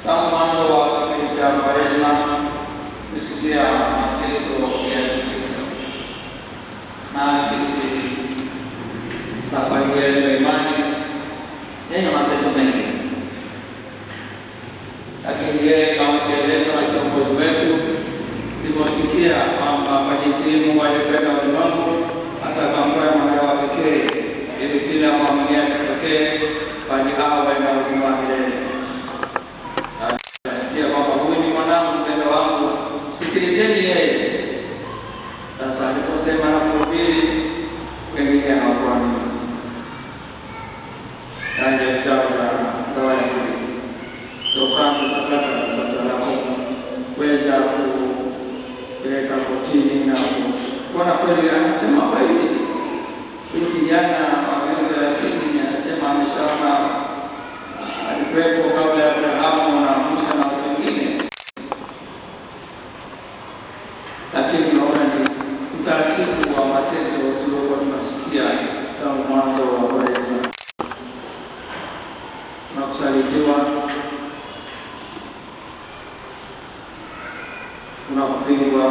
Kama mwanzo wa kipindi cha Kwaresma kusikia mateso ya Yesu Kristo na kisi safari yetu ya imani yenye mateso mengi, lakini yeye kama kielezo na kiongozi wetu tuliposikia kwamba kwa jinsi Mungu alipenda ulimwengu hata akamtoa mwanawe wa pekee ili kila mwamini asipotee bali awe na uzima wa milele. Nasikia kwamba huyu ni mwanangu mpendwa wangu, sikilizeni yeye. Sasa aliposema na kuhubiri, wengine hawakuamini. Ndio zao la ndoa ya kweli. Tokana sakata sasa la kuweza kupeleka kotini na kuona kweli anasema kweli. Huyu kijana wa miaka 30 anasema ameshaona alikuwepo kabla ya Abrahamu na Musa na wengine, lakini naona ni utaratibu wa mateso tuliokuwa tunasikia tangu mwanzo wa Kwaresma. Na kusalitiwa, kuna kupingwa,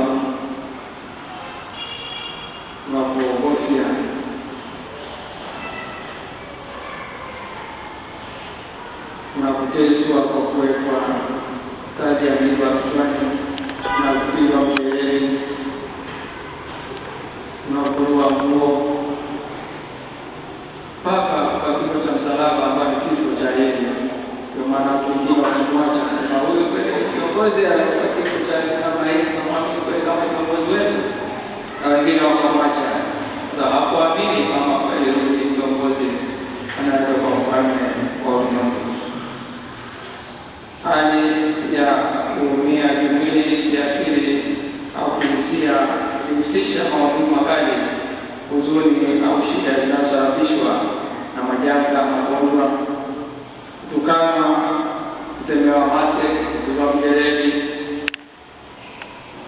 kuna kuogofya, kuna kuteswa kwa kuwekwa kadi ya miiba kichwani, kuna kupigwa mjeledi, kuna kuvuliwa nguo, mpaka kwa kifo cha msalaba ambayo ni kifo cha Yesu. Kwa maana kuingia kumwacha sema huyu kweli kiongozi alikufa kifo cha kama hiki, kama mimi kweli kama kiongozi wetu, na wengine wakamwacha. Sasa hakuamini kama kweli huyu kiongozi anaweza kuwa mfalme wa ulimwengu. Hali ya kuumia kimwili, kiakili au kihisia kuhusisha maumivu makali, huzuni au shida zinazosababishwa na majanga, magonjwa, kutukana, kutemewa mate, kupigwa mjeledi.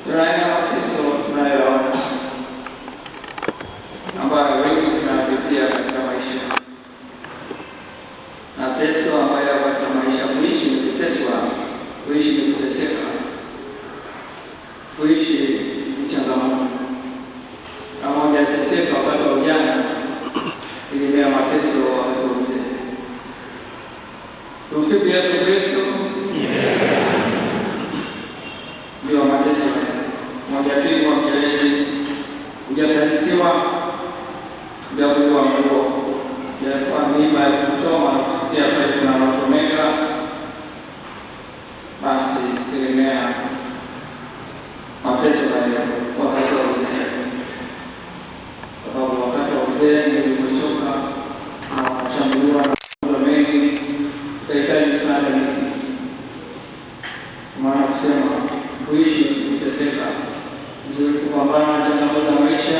Kuna aina ya mateso tunayoona ambayo wengi tunayapitia katika maisha, na teso ambayo katika maisha kuishi ni kuteswa, kuishi ni kuteseka, kuishi ni changamoto. Na moja ya teseka wakati wa ujana ilimea mateso wakati wa uzee. Tumsifu Yesu Kristo. Ndio mateso moja pili kwa mjeledi, kujasalitiwa, kujavuliwa nguo, kwa miiba ya kuchoma na kusikia pale kuna matomeka, basi tegemea mateso hayo wakati wa uzee. Sababu wakati wa uzee ni umechoka na unashambuliwa na mambo mengi, utahitaji sana nini? Maana kusema kuishi kuteseka, ndio kupambana na changamoto za maisha.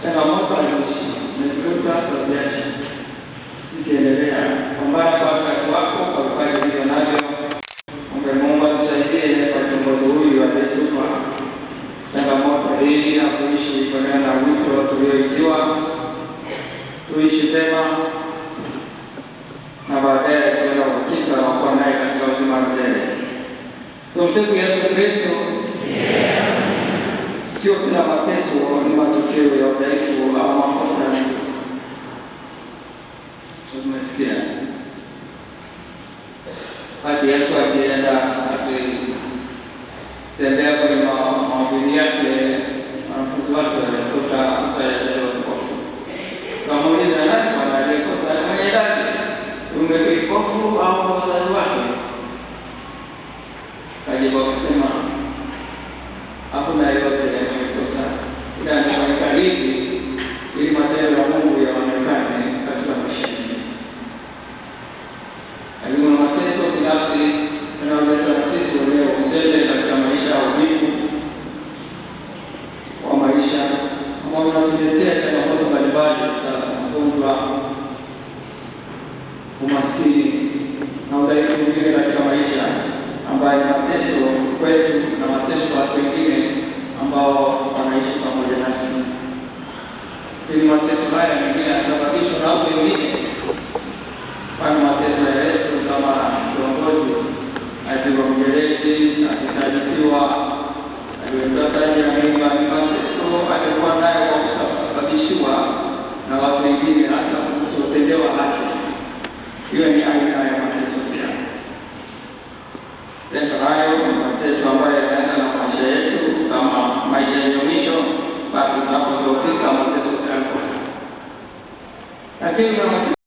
Changamoto haziishi, nazikuta tuziache zikiendelea. Pambana kwa wakati wako kwa vipaji vilivyo navyo. Mungu atusaidie kwa kiongozi huyu aliyetupa changamoto hii na kuishi kulingana na wito tulioitiwa, tuishi tena na baadaye tuenda uhakika wa kuwa naye katika uzima wa milele. Tumsifu Yesu Kristo. Sio kila mateso ni matokeo ya udhaifu au makosa ya mtu. Tumesikia hadi Yesu akienda akitembea kwenye mahubiri yake, wanafunzi wake walikuta mtu aliyezaliwa kipofu. Wakamuuliza, nani mwana aliyekosa? Mwenye dhambi, yule kipofu au wazazi wake? Akajibu akasema, hakuna yeyote aliyekosa, ila amefanyika hivi ili matendo ya Mungu yaonekane katika maisha yake. Lakini mateso binafsi yanayoletwa na sisi wenyewe uzembe katika maisha ya uvivu wa maisha, ambao unatuletea changamoto mbalimbali katika magonjwa, umaskini na udhaifu Lengo hayo ni mateso ambayo yanaenda na maisha yetu, kama maisha yenye mwisho, basi tunapofika mateso yako. Lakini